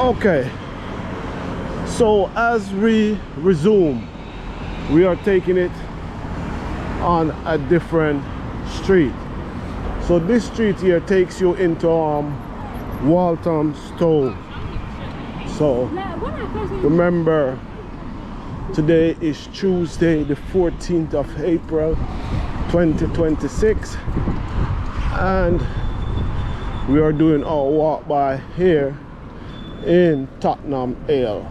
Okay, so as we resume, we are taking it on a different street. So this street here takes you into Walthamstow. So remember, today is Tuesday the 14th of April 2026, and we are doing our walk by here in Tottenham Hale.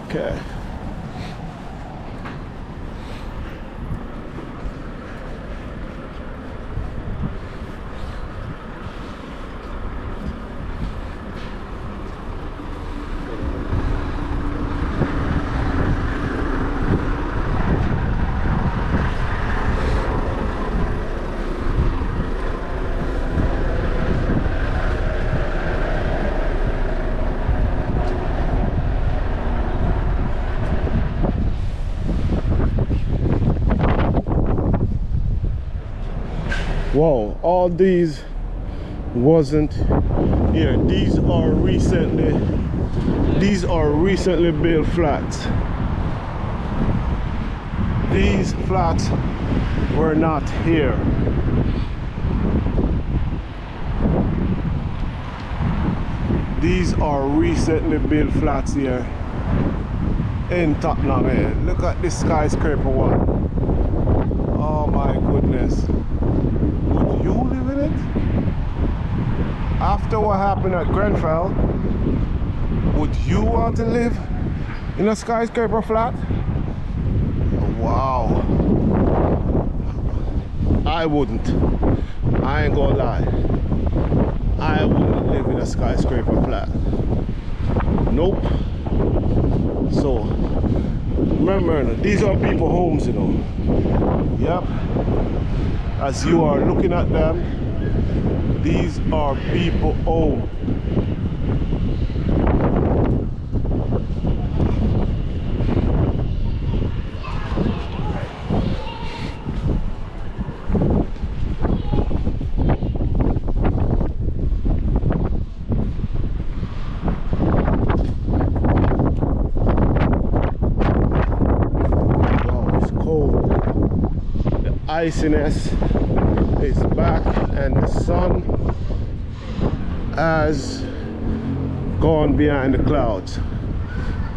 Okay. Whoa, all these wasn't here. These are recently built flats. These flats were not here. These are recently built flats here in Tottenham Hale. Look at this skyscraper one. Oh my goodness. Would you live in it? After what happened at Grenfell, would you want to live in a skyscraper flat? Wow. I wouldn't. I ain't gonna lie. I wouldn't live in a skyscraper flat. Nope. So, remember, these are people homes, you know. Yep. As you are looking at them, these are people home. Iciness is back and the sun has gone behind the clouds.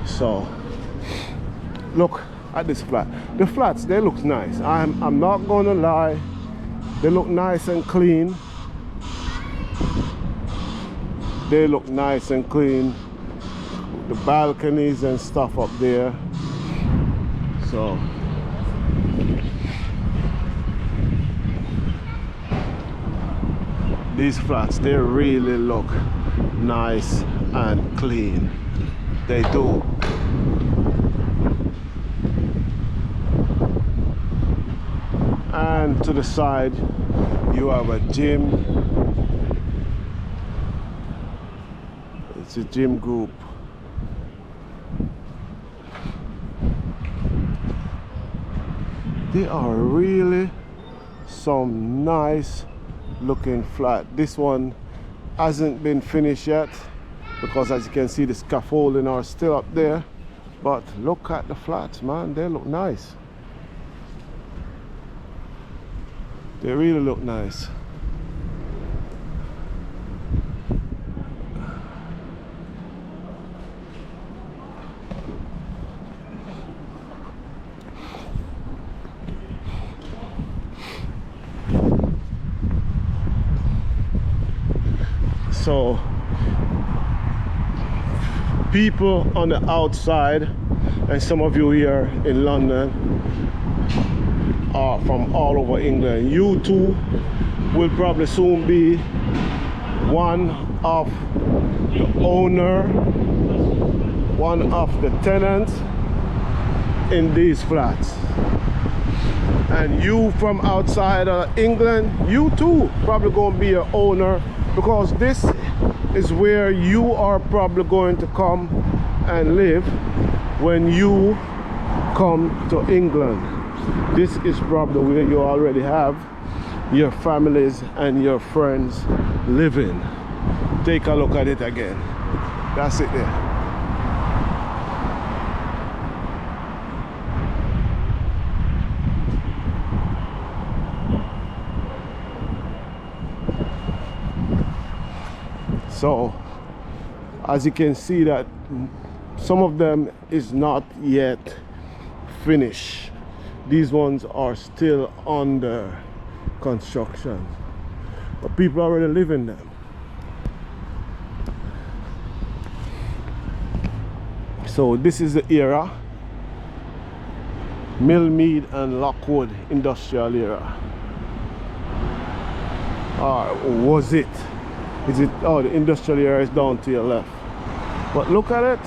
So look at this flat. The flats, they look nice. I'm not gonna lie, they look nice and clean. They look nice and clean. The balconies and stuff up there. So these flats, they really look nice and clean. They do. And to the side, you have a gym. It's a gym group. They are really some nice looking flat. This one hasn't been finished yet because, as you can see, the scaffolding are still up there, but look at the flats, man. They look nice. They really look nice. So people on the outside, and some of you here in London are from all over England. You too will probably soon be one of the owner, one of the tenants in these flats. And you from outside of England, you too probably going to be an owner, because this is where you are probably going to come and live when you come to England. This is probably where you already have your families and your friends living. Take a look at it again. That's it there. So as you can see that some of them is not yet finished. These ones are still under construction, but people are already living them. So this is the era, Millmead and Lockwood industrial era. Was it? Is it? Oh, the industrial area is down to your left. But look at it.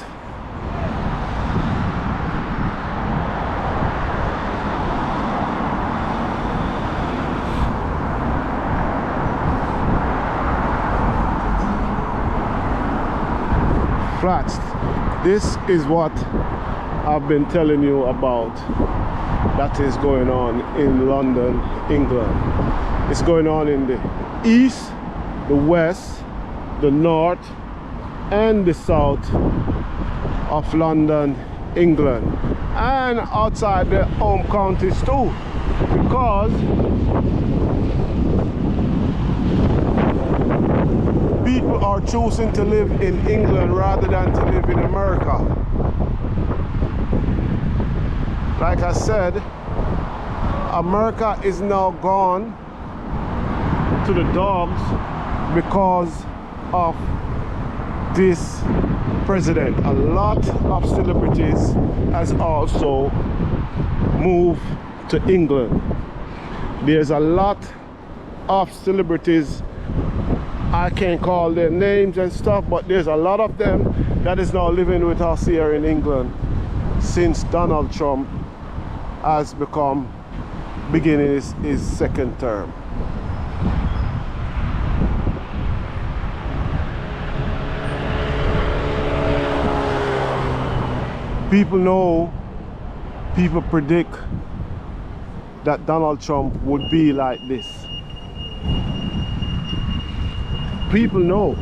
Flats. This is what I've been telling you about that is going on in London, England. It's going on in the east, the west, the north and the south of London, England, and outside their home counties too, because people are choosing to live in England rather than to live in America. Like I said, America is now gone to the dogs because of this president. A lot of celebrities has also moved to England. There's a lot of celebrities, I can't call their names and stuff, but there's a lot of them that is now living with us here in England since Donald Trump has become beginning his second term. People know, people predict that Donald Trump would be like this. People know,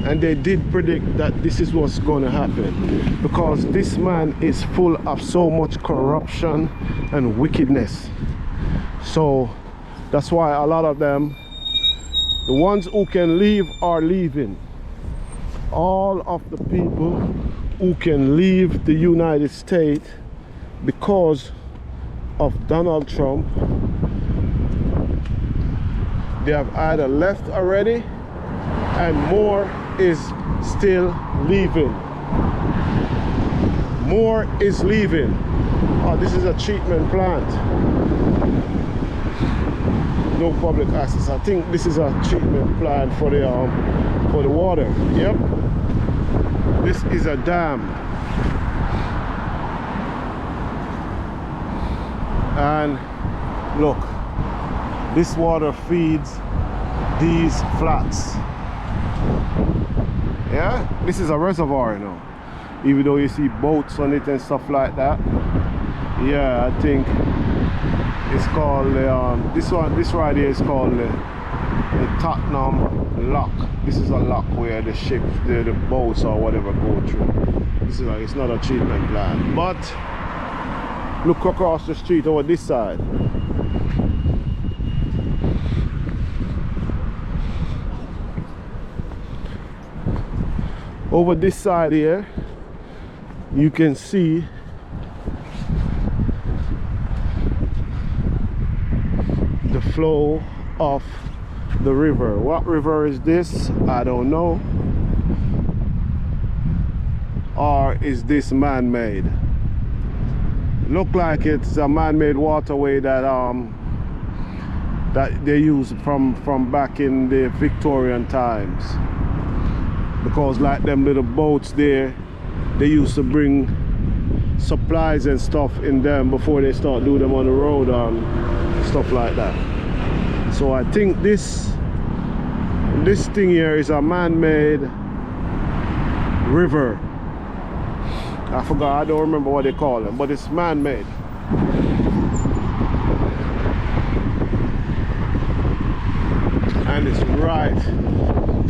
and they did predict that this is what's going to happen, because this man is full of so much corruption and wickedness. So that's why a lot of them, the ones who can leave, are leaving. All of the people who can leave the United States because of Donald Trump, they have either left already, and more is still leaving. More is leaving. Oh, this is a treatment plant. No public access. I think this is a treatment plant for the water. Yep. This is a dam. And look, this water feeds these flats. Yeah, this is a reservoir, you know, even though you see boats on it and stuff like that. Yeah, I think it's called this right here is called the Tottenham Lock. This is a lock where the ship, the boats or whatever go through. This is like, it's not a treatment plant. But look across the street over this side. Over this side here, you can see the flow of the river. What river is this? I don't know. Or is this man-made? Look like it's a man-made waterway that that they used from back in the Victorian times. Because like them little boats there, they used to bring supplies and stuff in them before they start doing them on the road and stuff like that. So I think this thing here is a man-made river. I forgot, I don't remember what they call them, but it's man-made. And it's right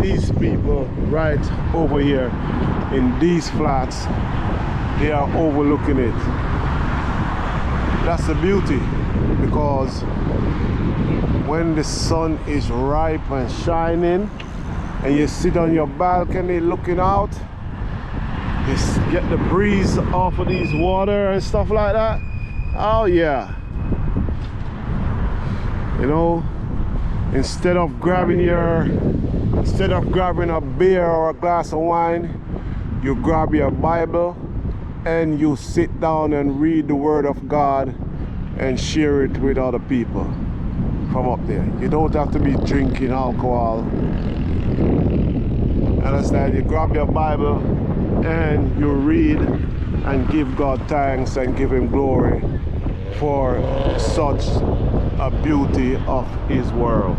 these people right over here in these flats, they are overlooking it. That's the beauty, because when the sun is ripe and shining and you sit on your balcony looking out, you get the breeze off of these water and stuff like that. Oh yeah, you know, instead of grabbing a beer or a glass of wine, you grab your Bible and you sit down and read the Word of God and share it with other people from up there. You don't have to be drinking alcohol. Understand? You grab your Bible and you read and give God thanks and give Him glory for such a beauty of His world.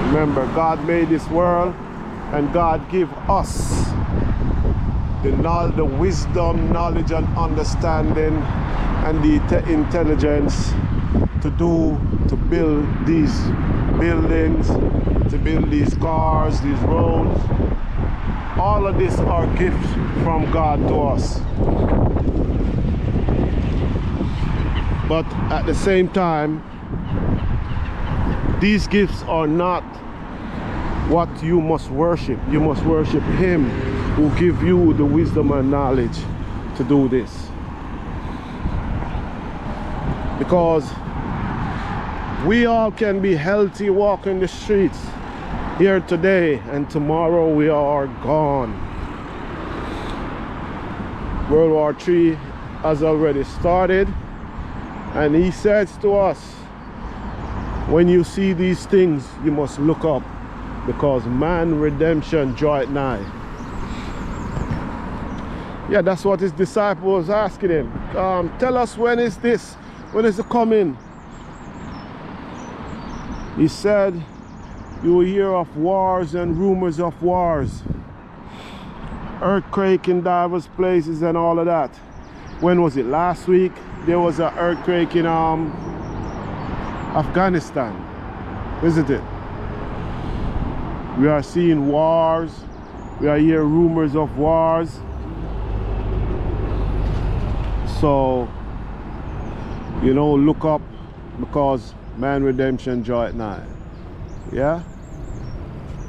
Remember, God made this world, and God give us the wisdom, knowledge and understanding and the intelligence to build these buildings, to build these cars, these roads. All of this are gifts from God to us. But at the same time, these gifts are not what you must worship. You must worship Him who give you the wisdom and knowledge to do this. Because we all can be healthy walking the streets here today, and tomorrow we are gone. World War III has already started, and He says to us, when you see these things, you must look up, because man redemption draweth nigh. Yeah, that's what His disciples asking Him. Tell us, when is this? When is it coming? He said, you will hear of wars and rumors of wars, earthquake in diverse places and all of that. When was it? Last week there was an earthquake in Afghanistan, isn't it? We are seeing wars. We are hearing rumors of wars. So, you know, look up, because man redemption draweth nigh. Yeah?